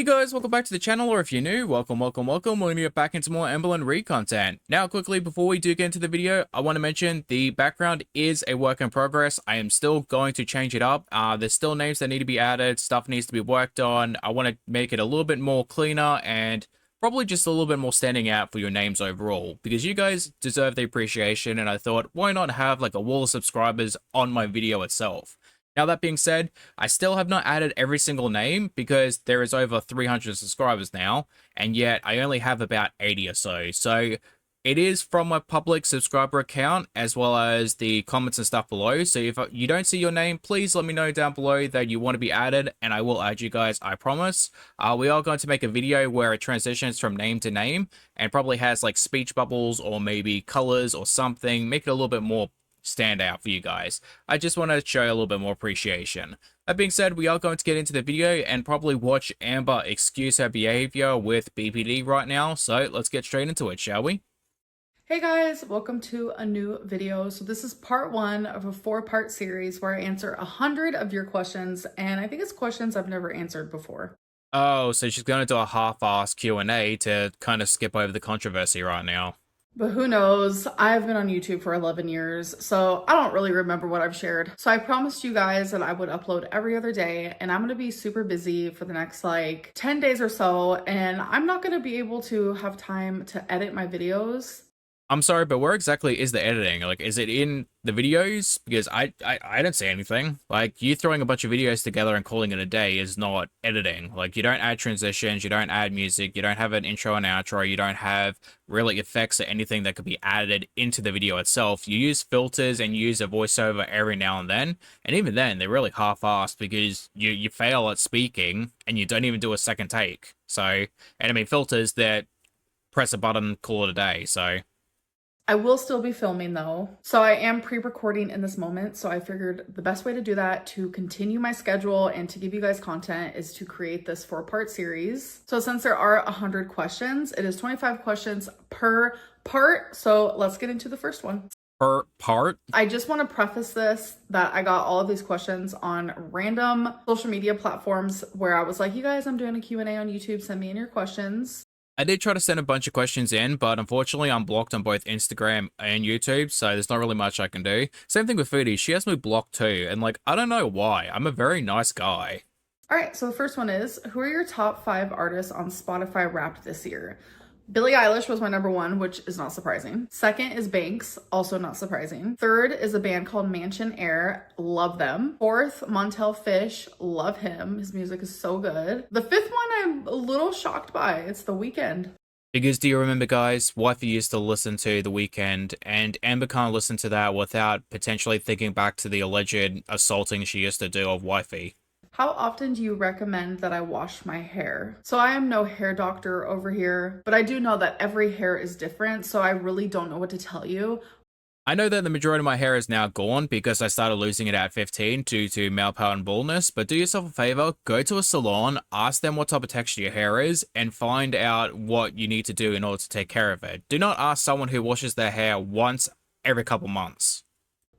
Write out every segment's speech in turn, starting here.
Hey guys, welcome back to the channel, or if you're new, welcome. We're gonna get back into more Amberlynn Reid content. Now, quickly, before we do get into the video, I want to mention the background is a work in progress. I am still going to change it up. There's still names that need to be added, stuff needs to be worked on. I want to make it a little bit more cleaner and probably just a little bit more standing out for your names overall, because you guys deserve the appreciation, and I thought, why not have like a wall of subscribers on my video itself? Now, that being said, I still have not added every single name because there is over 300 subscribers now, and yet I only have about 80 or so. So it is from my public subscriber account as well as the comments and stuff below. So if you don't see your name, please let me know down below that you want to be added, and I will add you guys, I promise. We are going to make a video where it transitions from name to name and probably has like speech bubbles or maybe colors or something, make it a little bit more stand out for you guys. I just want to show you a little bit more appreciation. That being said, we are going to get into the video and probably watch Amber excuse her behavior with BPD right now. So let's get straight into it, shall we? Hey guys, welcome to a new video. So this is part one of a 4-part series where I answer 100 of your questions, and I think it's questions I've never answered before. Oh, so she's going to do a half-assed Q&A to kind of skip over the controversy right now. But who knows? I've been on YouTube for 11 years, so I don't really remember what I've shared. So I promised you guys that I would upload every other day, and I'm gonna be super busy for the next like 10 days or so, and I'm not gonna be able to have time to edit my videos. I'm sorry, but where exactly is the editing? Like, is it in the videos? Because I don't see anything. Like, you throwing a bunch of videos together and calling it a day is not editing. Like, you don't add transitions, you don't add music, you don't have an intro and outro, you don't have really effects or anything that could be added into the video itself. You use filters and you use a voiceover every now and then, and even then, they're really half-assed because you fail at speaking and you don't even do a second take. So, and I mean, filters that press a button, call it a day, so... I will still be filming though. So I am pre-recording in this moment. So I figured the best way to do that, to continue my schedule and to give you guys content, is to create this 4-part series. So since there are 100 questions, it is 25 questions per part. So let's get into the first one. Per part? I just want to preface this that I got all of these questions on random social media platforms where I was like, you guys, I'm doing a Q&A on YouTube. Send me in your questions. I did try to send a bunch of questions in, but unfortunately I'm blocked on both Instagram and YouTube, so there's not really much I can do. Same thing with Foodie, she has me blocked too, and like, I don't know why. I'm a very nice guy. All right, so the first one is, who are your top 5 artists on Spotify Wrapped this year? Billie Eilish was my number 1, which is not surprising. Second is Banks, also not surprising. Third is a band called Mansion Air, love them. Fourth, Montel Fish, love him. His music is so good. The fifth one I'm a little shocked by. It's The Weeknd. Because do you remember, guys, Wifey used to listen to The Weeknd, and Amber can't listen to that without potentially thinking back to the alleged assaulting she used to do of Wifey. How often do you recommend that I wash my hair? So I am no hair doctor over here, but I do know that every hair is different, so I really don't know what to tell you. I know that the majority of my hair is now gone because I started losing it at 15 due to male power and baldness, but do yourself a favor, go to a salon, ask them what type of texture your hair is, and find out what you need to do in order to take care of it. Do not ask someone who washes their hair once every couple months.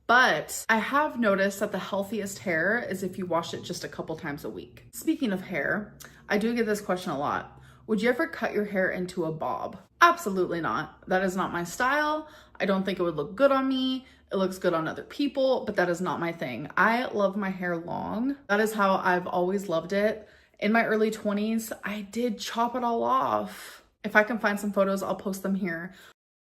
But I have noticed that the healthiest hair is if you wash it just a couple times a week. Speaking of hair, I do get this question a lot. Would you ever cut your hair into a bob? Absolutely not. That is not my style. I don't think it would look good on me. It looks good on other people, but that is not my thing. I love my hair long. That is how I've always loved it. In my early 20s, I did chop it all off. If I can find some photos, I'll post them here.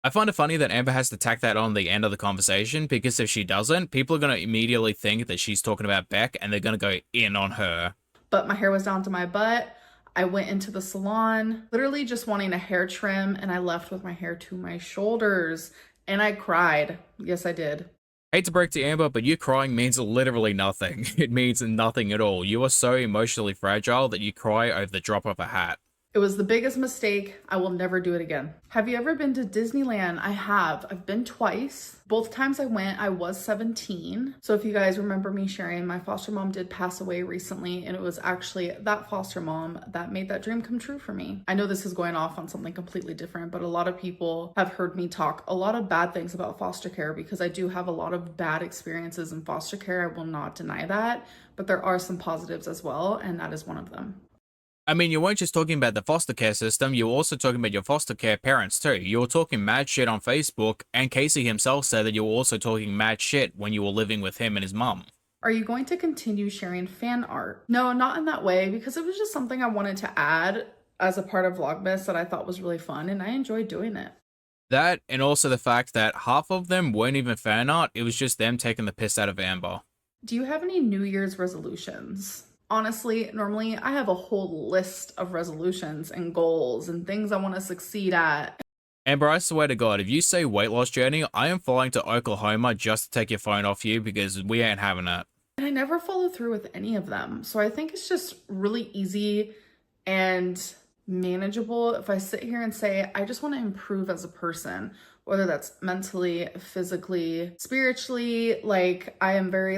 I find it funny that Amber has to tack that on the end of the conversation, because if she doesn't, people are going to immediately think that she's talking about Beck and they're going to go in on her. But my hair was down to my butt. I went into the salon, literally just wanting a hair trim, and I left with my hair to my shoulders, and I cried. Yes, I did. Hate to break to Amber, but you crying means literally nothing. It means nothing at all. You are so emotionally fragile that you cry over the drop of a hat. It was the biggest mistake. I will never do it again. Have you ever been to Disneyland? I have. I've been twice. Both times I went, I was 17. So if you guys remember me sharing, my foster mom did pass away recently, and it was actually that foster mom that made that dream come true for me. I know this is going off on something completely different, but a lot of people have heard me talk a lot of bad things about foster care, because I do have a lot of bad experiences in foster care. I will not deny that, but there are some positives as well, and that is one of them. I mean, you weren't just talking about the foster care system, you were also talking about your foster care parents too. You were talking mad shit on Facebook, and Casey himself said that you were also talking mad shit when you were living with him and his mum. Are you going to continue sharing fan art? No, not in that way, because it was just something I wanted to add as a part of Vlogmas that I thought was really fun, and I enjoyed doing it. That, and also the fact that half of them weren't even fan art, it was just them taking the piss out of Amber. Do you have any New Year's resolutions? Honestly, normally I have a whole list of resolutions and goals and things I want to succeed at. Amber, I swear to God, if you say weight loss journey, I am flying to Oklahoma just to take your phone off you because we ain't having it. And I never follow through with any of them. So I think it's just really easy and manageable if I sit here and say, I just want to improve as a person, whether that's mentally, physically, spiritually. Like, I am very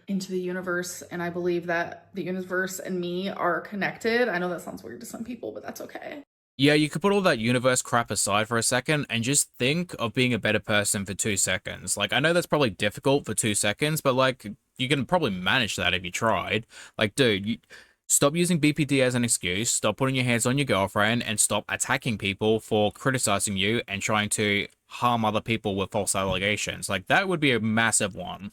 into the universe, and I believe that the universe and me are connected. I know that sounds weird to some people, but that's okay. Yeah, you could put all that universe crap aside for a second and just think of being a better person for 2 seconds. Like, I know that's probably difficult for 2 seconds, but you can probably manage that if you tried. Like, dude, stop using BPD as an excuse, stop putting your hands on your girlfriend, and stop attacking people for criticizing you and trying to harm other people with false allegations. Like, that would be a massive one.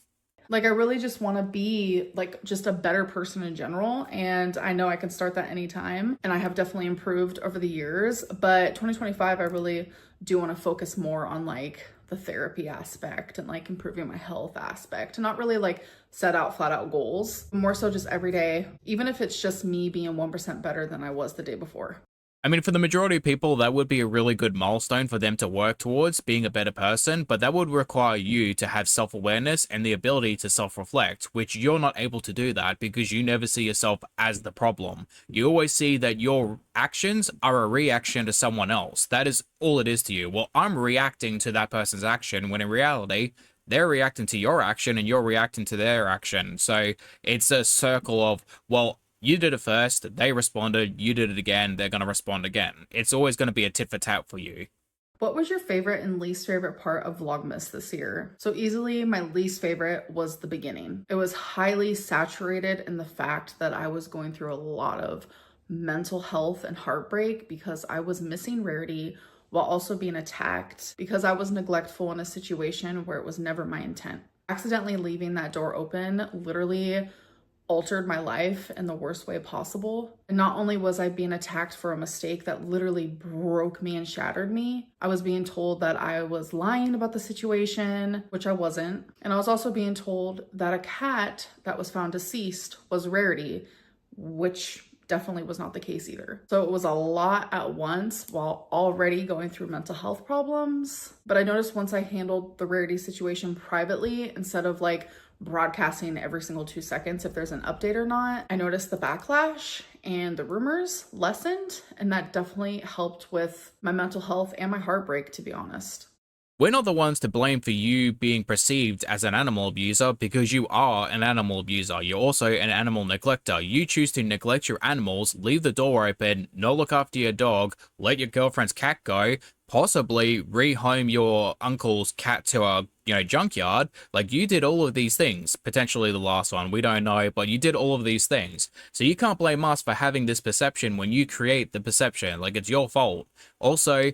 I really just want to be just a better person in general. And I know I can start that anytime. And I have definitely improved over the years. But 2025, I really do want to focus more on the therapy aspect and improving my health aspect. And not really set out flat out goals. More so just every day, even if it's just me being 1% better than I was the day before. I mean, for the majority of people, that would be a really good milestone for them to work towards, being a better person, but that would require you to have self-awareness and the ability to self-reflect, which you're not able to do that because you never see yourself as the problem. You always see that your actions are a reaction to someone else. That is all it is to you. Well, I'm reacting to that person's action, when in reality, they're reacting to your action and you're reacting to their action. So it's a circle of, well, you did it first, they responded, you did it again, they're going to respond again. It's always going to be a tit for tat for you. What was your favorite and least favorite part of Vlogmas this year? So easily, my least favorite was the beginning. It was highly saturated in the fact that I was going through a lot of mental health and heartbreak because I was missing Rarity while also being attacked because I was neglectful in a situation where it was never my intent. Accidentally leaving that door open literally altered my life in the worst way possible. And not only was I being attacked for a mistake that literally broke me and shattered me, I was being told that I was lying about the situation, which I wasn't. And I was also being told that a cat that was found deceased was Rarity, which definitely was not the case either. So it was a lot at once while already going through mental health problems. But I noticed once I handled the Rarity situation privately, instead of broadcasting every single 2 seconds if there's an update or not, I noticed the backlash and the rumors lessened, and that definitely helped with my mental health and my heartbreak, to be honest. We're not the ones to blame for you being perceived as an animal abuser because you are an animal abuser. You're also an animal neglector. You choose to neglect your animals, leave the door open, not look after your dog, let your girlfriend's cat go, possibly rehome your uncle's cat to a junkyard. You did all of these things. Potentially the last one, we don't know, but you did all of these things. So you can't blame us for having this perception when you create the perception. It's your fault. Also,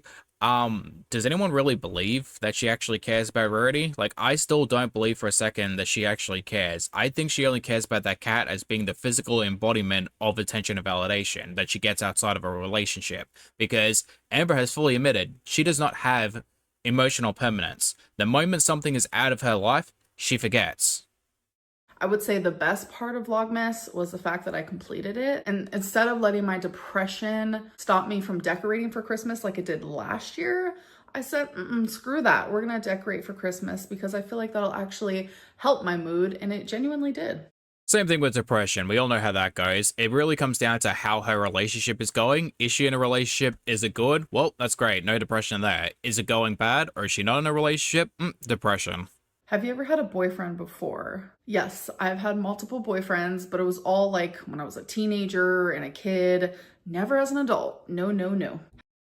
does anyone really believe that she actually cares about Rarity? I still don't believe for a second that she actually cares. I think she only cares about that cat as being the physical embodiment of attention and validation that she gets outside of a relationship. Because Amber has fully admitted she does not have emotional permanence. The moment something is out of her life, she forgets. I would say the best part of Vlogmas was the fact that I completed it. And instead of letting my depression stop me from decorating for Christmas like it did last year, I said, screw that. We're going to decorate for Christmas because I feel like that'll actually help my mood. And it genuinely did. Same thing with depression. We all know how that goes. It really comes down to how her relationship is going. Is she in a relationship? Is it good? Well, that's great. No depression there. Is it going bad? Or is she not in a relationship? Depression. Have you ever had a boyfriend before? Yes, I've had multiple boyfriends, but it was all when I was a teenager and a kid, never as an adult. No, no, no.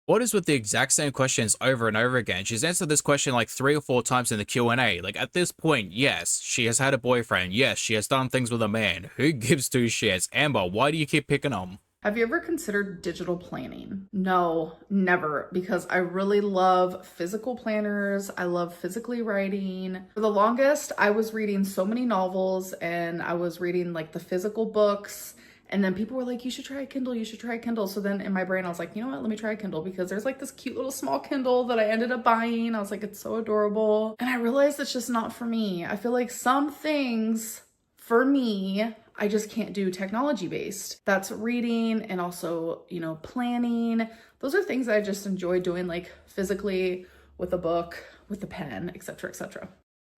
What is with the exact same questions over and over again? She's answered this question 3 or 4 times in the Q&A. At this point, yes, she has had a boyfriend. Yes, she has done things with a man. Who gives 2 shits? Amber, why do you keep picking them? Have you ever considered digital planning? No, never, because I really love physical planners. I love physically writing. For the longest, I was reading so many novels and I was reading like the physical books. And then people were like, you should try a Kindle, you should try a Kindle. So then in my brain, I was like, you know what, let me try a Kindle because there's like this cute little small Kindle that I ended up buying. I was like, it's so adorable. And I realized it's just not for me. I feel like some things for me, I just can't do technology based. That's reading and also, planning. Those are things I just enjoy doing like physically with a book, with a pen, etc., etc.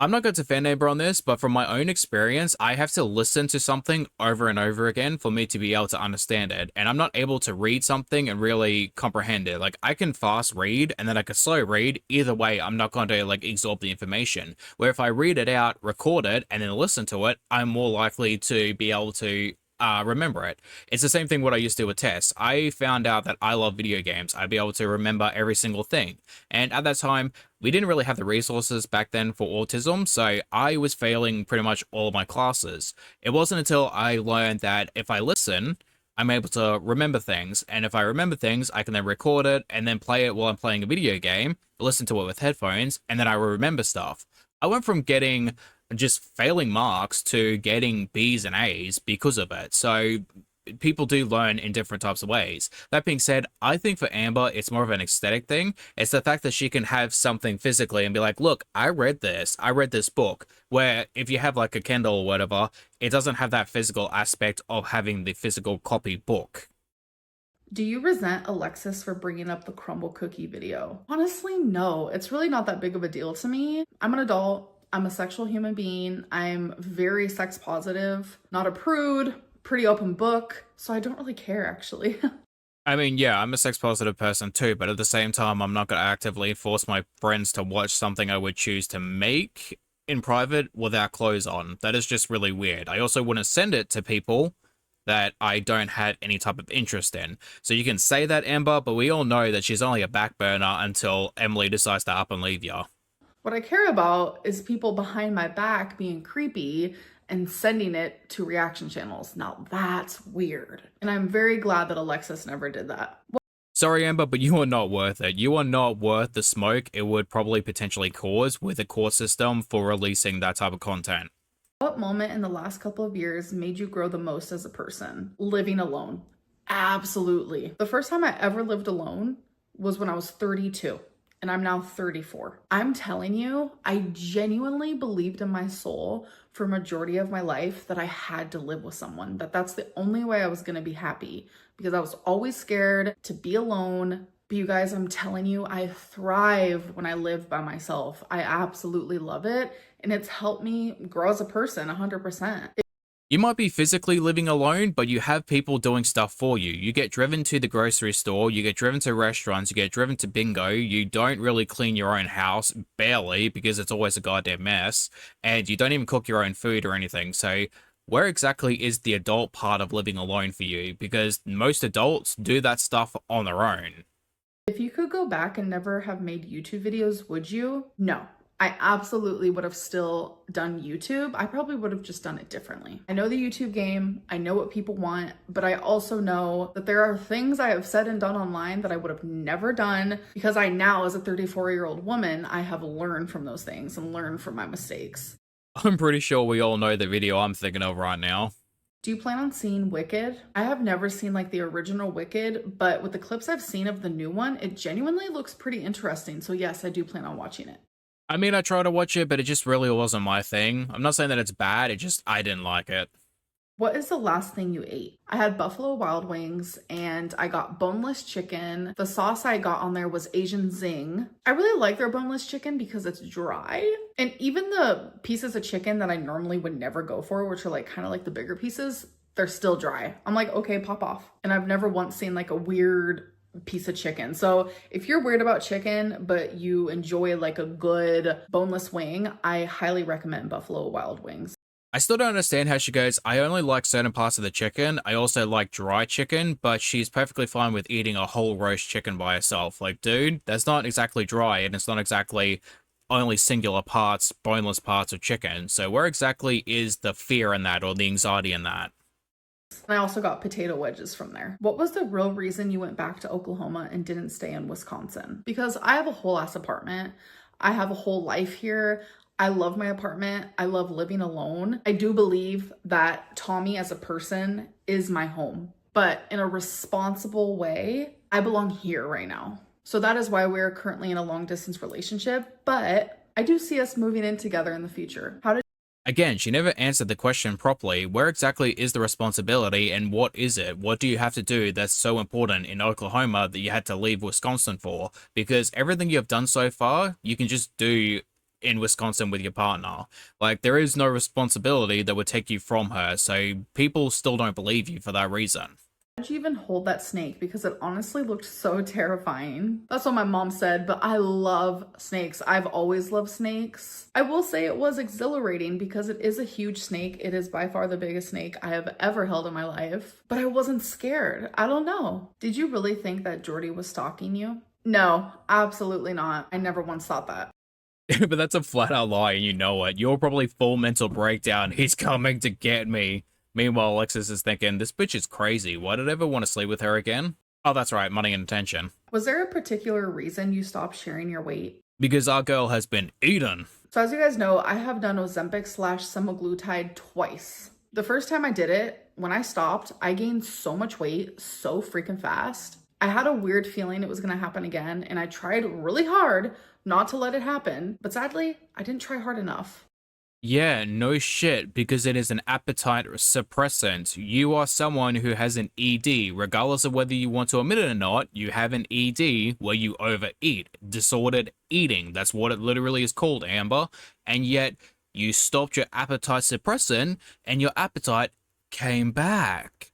I'm not going to fan neighbor on this, but from my own experience, I have to listen to something over and over again for me to be able to understand it. And I'm not able to read something and really comprehend it. Like, I can fast read and then I can slow read. Either way, I'm not going to like absorb the information. Where if I read it out, record it, and then listen to it, I'm more likely to be able to remember it. It's the same thing what I used to do with tests. I found out that I love video games. I'd be able to remember every single thing. And at that time, we didn't really have the resources back then for autism, so I was failing pretty much all of my classes. It wasn't until I learned that if I listen, I'm able to remember things, and if I remember things, I can then record it and then play it while I'm playing a video game, listen to it with headphones, and then I will remember stuff. I went from getting just failing marks to getting B's and A's because of it. So people do learn in different types of ways. That being said, I think for Amber, it's more of an aesthetic thing. It's the fact that she can have something physically and be like, look, I read this book. Where if you have like a Kindle or whatever, it doesn't have that physical aspect of having the physical copy book. Do you resent Alexis for bringing up the crumble cookie video? Honestly, no. It's really not that big of a deal to me. I'm an adult. I'm a sexual human being. I'm very sex positive, not a prude, pretty open book. So I don't really care, actually. I mean, yeah, I'm a sex positive person too, but at the same time, I'm not going to actively force my friends to watch something I would choose to make in private without clothes on. That is just really weird. I also wouldn't send it to people that I don't have any type of interest in. So you can say that, Amber, but we all know that she's only a back burner until Emily decides to up and leave you. What I care about is people behind my back being creepy and sending it to reaction channels. Now that's weird. And I'm very glad that Alexis never did that. Sorry, Amber, but you are not worth it. You are not worth the smoke it would probably potentially cause with a court system for releasing that type of content. What moment in the last couple of years made you grow the most as a person? Living alone. Absolutely. The first time I ever lived alone was when I was 32. And I'm now 34. I'm telling you, I genuinely believed in my soul for a majority of my life that I had to live with someone, that that's the only way I was going to be happy because I was always scared to be alone. But you guys, I'm telling you, I thrive when I live by myself. I absolutely love it. And it's helped me grow as a person 100%. You might be physically living alone, but you have people doing stuff for you. You get driven to the grocery store, you get driven to restaurants, you get driven to bingo, you don't really clean your own house, barely, because it's always a goddamn mess, and you don't even cook your own food or anything. So where exactly is the adult part of living alone for you? Because most adults do that stuff on their own. If you could go back and never have made YouTube videos, would you? No. I absolutely would have still done YouTube. I probably would have just done it differently. I know the YouTube game, I know what people want, but I also know that there are things I have said and done online that I would have never done because I now, as a 34-year-old woman, I have learned from those things and learned from my mistakes. I'm pretty sure we all know the video I'm thinking of right now. Do you plan on seeing Wicked? I have never seen like the original Wicked, but with the clips I've seen of the new one, it genuinely looks pretty interesting. So yes, I do plan on watching it. I mean, I tried to watch it, but it just really wasn't my thing. I'm not saying that it's bad, I didn't like it. What is the last thing you ate? I had Buffalo Wild Wings and I got boneless chicken. The sauce I got on there was Asian Zing. I really like their boneless chicken because it's dry. And even the pieces of chicken that I normally would never go for, which are like kind of like the bigger pieces, they're still dry. I'm like, okay, pop off. And I've never once seen like a weird piece of chicken. So if you're weird about chicken, but you enjoy like a good boneless wing, I highly recommend Buffalo Wild Wings. I still don't understand how she goes, I only like certain parts of the chicken, I also like dry chicken, but she's perfectly fine with eating a whole roast chicken by herself. Like, dude, that's not exactly dry, and it's not exactly only singular parts, boneless parts of chicken. So where exactly is the fear in that, or the anxiety in that? And I also got potato wedges from there. What was the real reason you went back to Oklahoma and didn't stay in Wisconsin? Because I have a whole ass apartment. I have a whole life here. I love my apartment. I love living alone. I do believe that Tommy as a person is my home, but in a responsible way, I belong here right now. So that is why we're currently in a long distance relationship, but I do see us moving in together in the future. Again, she never answered the question properly. Where exactly is the responsibility and what is it? What do you have to do that's so important in Oklahoma that you had to leave Wisconsin for? Because everything you've done so far, you can just do in Wisconsin with your partner. Like, there is no responsibility that would take you from her, so people still don't believe you for that reason. Did you even hold that snake? Because it honestly looked so terrifying. That's what my mom said, but I love snakes. I've always loved snakes. I will say it was exhilarating because it is a huge snake. It is by far the biggest snake I have ever held in my life, but I wasn't scared. I don't know. Did you really think that Jordy was stalking you? No, absolutely not. I never once thought that. But that's a flat out lie and you know it. You're probably full mental breakdown. He's coming to get me. Meanwhile, Alexis is thinking, this bitch is crazy. Why did I ever want to sleep with her again? Oh, that's right, money and attention. Was there a particular reason you stopped sharing your weight? Because our girl has been eaten. So as you guys know, I have done Ozempic / semaglutide twice. The first time I did it, when I stopped, I gained so much weight so freaking fast. I had a weird feeling it was going to happen again, and I tried really hard not to let it happen, but sadly, I didn't try hard enough. Yeah, no shit, because it is an appetite suppressant. You are someone who has an ED. Regardless of whether you want to admit it or not, you have an ED where you overeat. Disordered eating. That's what it literally is called, Amber. And yet, you stopped your appetite suppressant, and your appetite came back.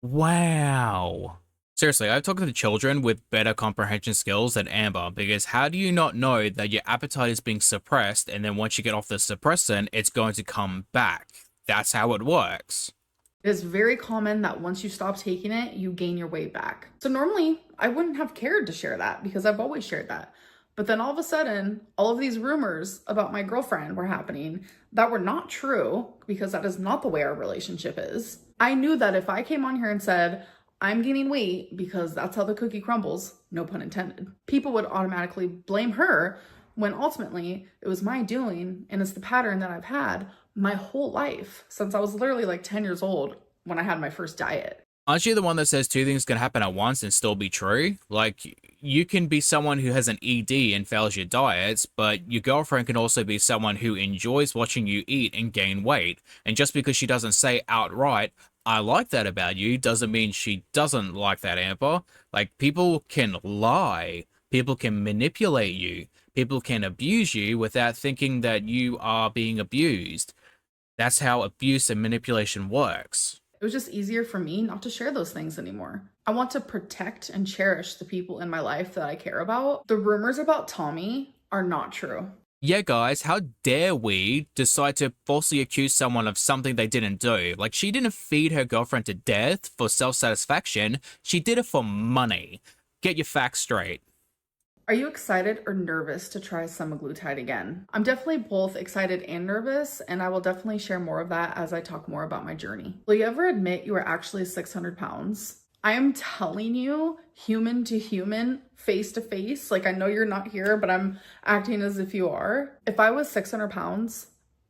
Wow. Seriously, I've talked to children with better comprehension skills than Amber, because how do you not know that your appetite is being suppressed and then once you get off the suppressant, it's going to come back? That's how it works. It is very common that once you stop taking it, you gain your weight back. So normally, I wouldn't have cared to share that because I've always shared that. But then all of a sudden, all of these rumors about my girlfriend were happening that were not true because that is not the way our relationship is. I knew that if I came on here and said, I'm gaining weight because that's how the cookie crumbles, no pun intended, people would automatically blame her when ultimately it was my doing, and it's the pattern that I've had my whole life since I was literally like 10 years old when I had my first diet. Aren't you the one that says two things can happen at once and still be true? Like, you can be someone who has an ED and fails your diets, but your girlfriend can also be someone who enjoys watching you eat and gain weight. And just because she doesn't say outright, I like that about you, doesn't mean she doesn't like that, Amber. Like, people can lie. People can manipulate you. People can abuse you without thinking that you are being abused. That's how abuse and manipulation works. It was just easier for me not to share those things anymore. I want to protect and cherish the people in my life that I care about. The rumors about Tommy are not true. Yeah, guys, how dare we decide to falsely accuse someone of something they didn't do? Like, she didn't feed her girlfriend to death for self-satisfaction. She did it for money. Get your facts straight. Are you excited or nervous to try semaglutide again? I'm definitely both excited and nervous, and I will definitely share more of that as I talk more about my journey. Will you ever admit you are actually 600 pounds? I am telling you, human to human, face to face, like I know you're not here, but I'm acting as if you are. If I was 600 pounds,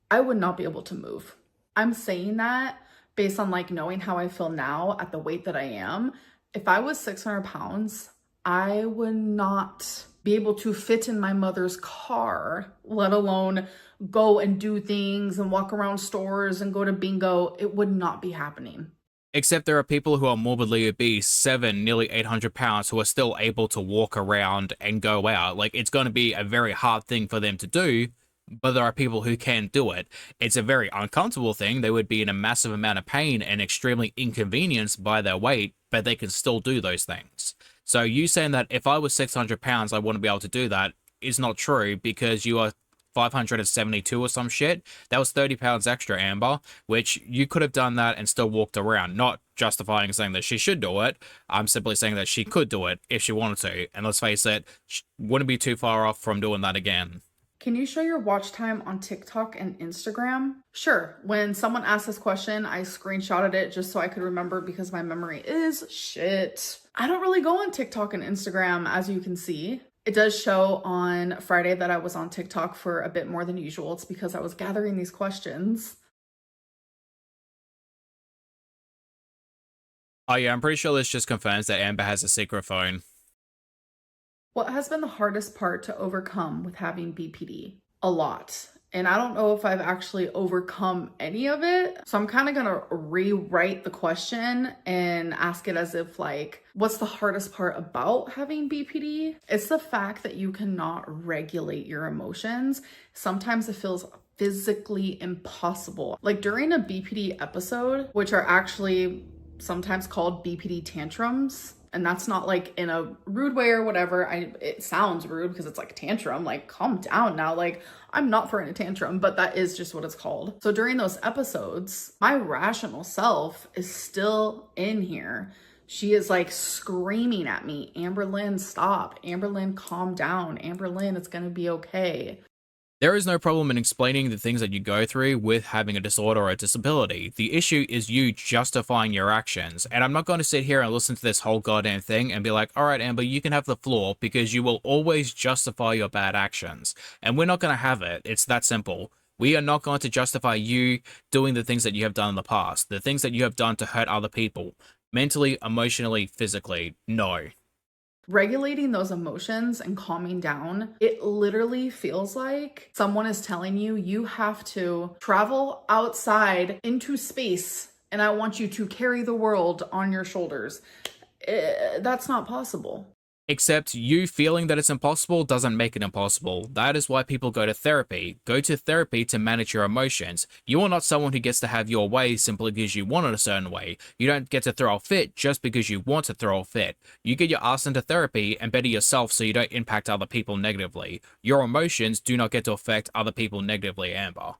I would not be able to move. I'm saying that based on like knowing how I feel now at the weight that I am. If I was 600 pounds, I would not be able to fit in my mother's car, let alone go and do things and walk around stores and go to bingo. It would not be happening. Except there are people who are morbidly obese, 7, nearly 800 pounds, who are still able to walk around and go out. Like, it's going to be a very hard thing for them to do, but there are people who can do it. It's a very uncomfortable thing. They would be in a massive amount of pain and extremely inconvenienced by their weight, but they can still do those things. So you saying that if I was 600 pounds, I wouldn't be able to do that is not true, because you are 572 or some shit. That was 30 pounds extra, Amber, which you could have done that and still walked around. Not justifying saying that she should do it. I'm simply saying that she could do it if she wanted to. And let's face it, she wouldn't be too far off from doing that again. Can you show your watch time on TikTok and Instagram? Sure. When someone asked this question, I screenshotted it just so I could remember because my memory is shit. I don't really go on TikTok and Instagram, as you can see. It does show on Friday that I was on TikTok for a bit more than usual. It's because I was gathering these questions. Oh yeah, I'm pretty sure this just confirms that Amber has a secret phone. What has been the hardest part to overcome with having BPD? A lot. And I don't know if I've actually overcome any of it. So I'm kind of going to rewrite the question and ask it as if like, what's the hardest part about having BPD? It's the fact that you cannot regulate your emotions. Sometimes it feels physically impossible. Like during a BPD episode, which are actually sometimes called BPD tantrums, and that's not like in a rude way or whatever. It sounds rude because it's like tantrum, like calm down now. Like I'm not throwing a tantrum, but that is just what it's called. So during those episodes, my rational self is still in here. She is like screaming at me, Amberlynn, stop. Amberlynn, calm down. Amberlynn, it's gonna be okay. There is no problem in explaining the things that you go through with having a disorder or a disability. The issue is you justifying your actions. And I'm not going to sit here and listen to this whole goddamn thing and be like, all right, Amber, you can have the floor, because you will always justify your bad actions. And we're not going to have it. It's that simple. We are not going to justify you doing the things that you have done in the past, the things that you have done to hurt other people, mentally, emotionally, physically. No. Regulating those emotions and calming down, it literally feels like someone is telling you you have to travel outside into space and I want you to carry the world on your shoulders. That's not possible. Except you feeling that it's impossible doesn't make it impossible. That is why people go to therapy. Go to therapy to manage your emotions. You are not someone who gets to have your way simply because you want it a certain way. You don't get to throw a fit just because you want to throw a fit. You get your ass into therapy and better yourself so you don't impact other people negatively. Your emotions do not get to affect other people negatively, Amber.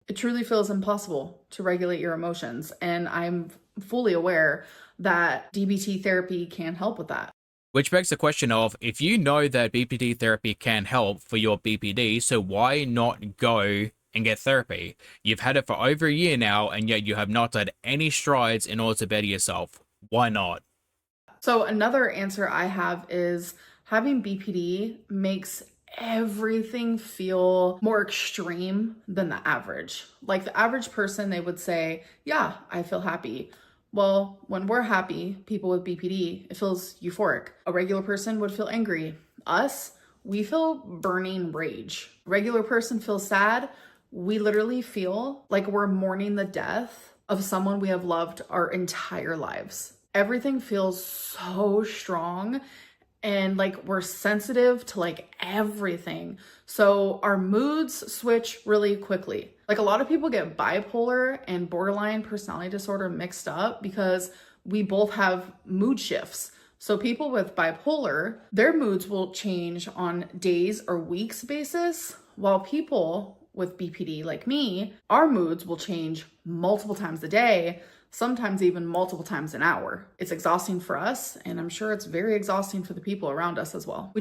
It truly feels impossible to regulate your emotions, and I'm fully aware that DBT therapy can help with that. Which begs the question of, if you know that BPD therapy can help for your BPD, so why not go and get therapy? You've had it for over a year now, and yet you have not done any strides in order to better yourself. Why not? So another answer I have is having BPD makes everything feel more extreme than the average. Like the average person, they would say, yeah, I feel happy. Well, when we're happy, people with BPD, it feels euphoric. A regular person would feel angry. Us, we feel burning rage. A regular person feels sad. We literally feel like we're mourning the death of someone we have loved our entire lives. Everything feels so strong and like we're sensitive to like everything. So our moods switch really quickly. Like a lot of people get bipolar and borderline personality disorder mixed up because we both have mood shifts. So people with bipolar, their moods will change on days or weeks basis, while people with BPD like me, our moods will change multiple times a day, sometimes even multiple times an hour. It's exhausting for us, and I'm sure it's very exhausting for the people around us as well.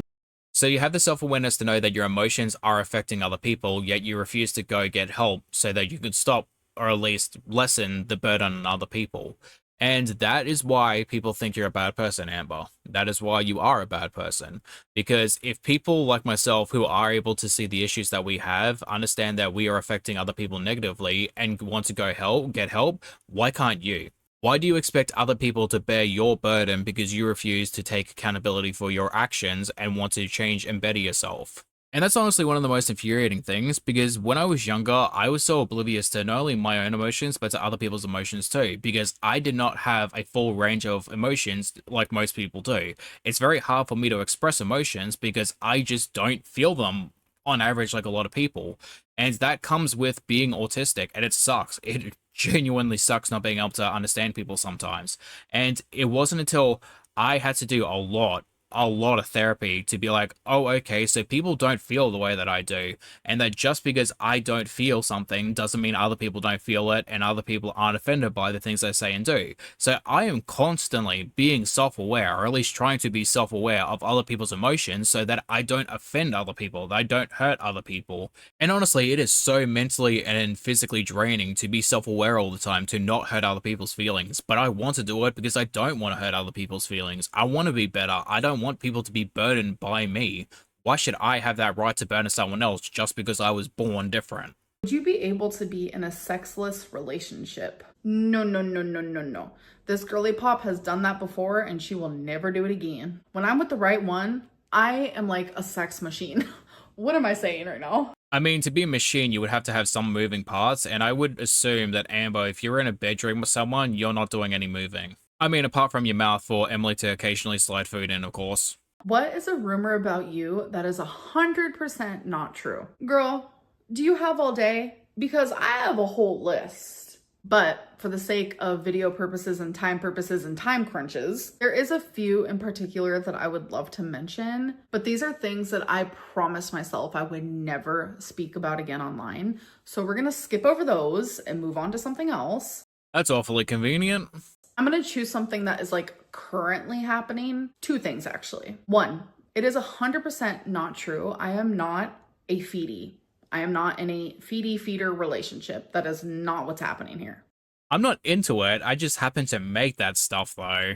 So you have the self-awareness to know that your emotions are affecting other people, yet you refuse to go get help so that you could stop or at least lessen the burden on other people. And that is why people think you're a bad person, Amber. That is why you are a bad person. Because if people like myself who are able to see the issues that we have, understand that we are affecting other people negatively and want to get help, why can't you? Why do you expect other people to bear your burden because you refuse to take accountability for your actions and want to change and better yourself? And that's honestly one of the most infuriating things, because when I was younger, I was so oblivious to not only my own emotions, but to other people's emotions too, because I did not have a full range of emotions like most people do. It's very hard for me to express emotions because I just don't feel them on average like a lot of people. And that comes with being autistic, and it sucks. It genuinely sucks not being able to understand people sometimes. And it wasn't until I had to do a lot a lot of therapy to be like, oh, okay, so people don't feel the way that I do. And that just because I don't feel something doesn't mean other people don't feel it and other people aren't offended by the things I say and do. So I am constantly being self-aware, or at least trying to be self-aware of other people's emotions so that I don't offend other people, that I don't hurt other people. And honestly, it is so mentally and physically draining to be self-aware all the time, to not hurt other people's feelings. But I want to do it because I don't want to hurt other people's feelings. I want to be better. I don't want people to be burdened by me. Why should I have that right to burden someone else just because I was born different? Would you be able to be in a sexless relationship? No, no, no, no, no, no. This girly pop has done that before and she will never do it again. When I'm with the right one, I am like a sex machine. What am I saying right now? I mean, to be a machine, you would have to have some moving parts, and I would assume that, Amber, if you're in a bedroom with someone, you're not doing any moving. I mean, apart from your mouth for Emily to occasionally slide food in, of course. What is a rumor about you that is 100% not true? Girl, do you have all day? Because I have a whole list. But for the sake of video purposes and time crunches, there is a few in particular that I would love to mention, but these are things that I promised myself I would never speak about again online. So we're gonna skip over those and move on to something else. That's awfully convenient. I'm gonna choose something that is like currently happening. Two things actually. One, it is 100% not true. I am not a feedie. I am not in a feeder relationship. That is not what's happening here. I'm not into it. I just happen to make that stuff, though.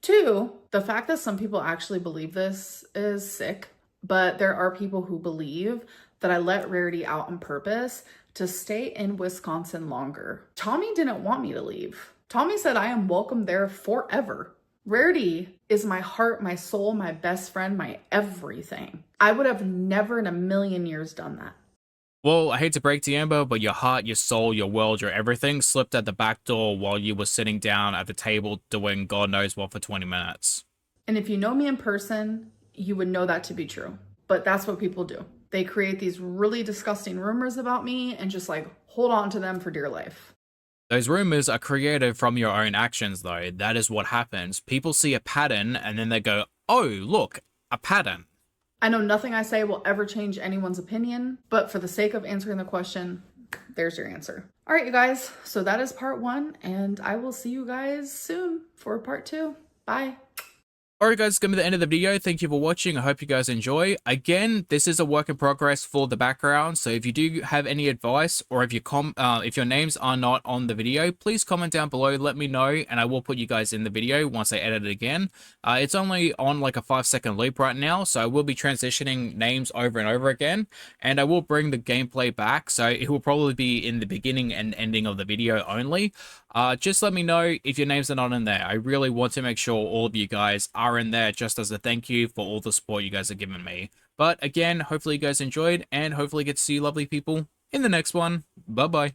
Two, the fact that some people actually believe this is sick, but there are people who believe that I let Rarity out on purpose to stay in Wisconsin longer. Tommy didn't want me to leave. Tommy said I am welcome there forever. Rarity is my heart, my soul, my best friend, my everything. I would have never in a million years done that. Well, I hate to break to you, Amber, but your heart, your soul, your world, your everything slipped at the back door while you were sitting down at the table doing God knows what for 20 minutes. And if you know me in person, you would know that to be true. But that's what people do. They create these really disgusting rumors about me and just like hold on to them for dear life. Those rumors are created from your own actions, though. That is what happens. People see a pattern and then they go, oh, look, a pattern. I know nothing I say will ever change anyone's opinion, but for the sake of answering the question, there's your answer. All right, you guys. So that is part 1, and I will see you guys soon for part 2. Bye. Alright guys, it's going to be the end of the video. Thank you for watching. I hope you guys enjoy. Again, this is a work in progress for the background, so if you do have any advice, or if your names are not on the video, please comment down below, let me know, and I will put you guys in the video once I edit it again. It's only on like a 5-second loop right now, so I will be transitioning names over and over again, and I will bring the gameplay back, so it will probably be in the beginning and ending of the video only. Just let me know if your names are not in there. I really want to make sure all of you guys are in there just as a thank you for all the support you guys have given me. But again, hopefully you guys enjoyed, and hopefully get to see you lovely people in the next one. Bye bye.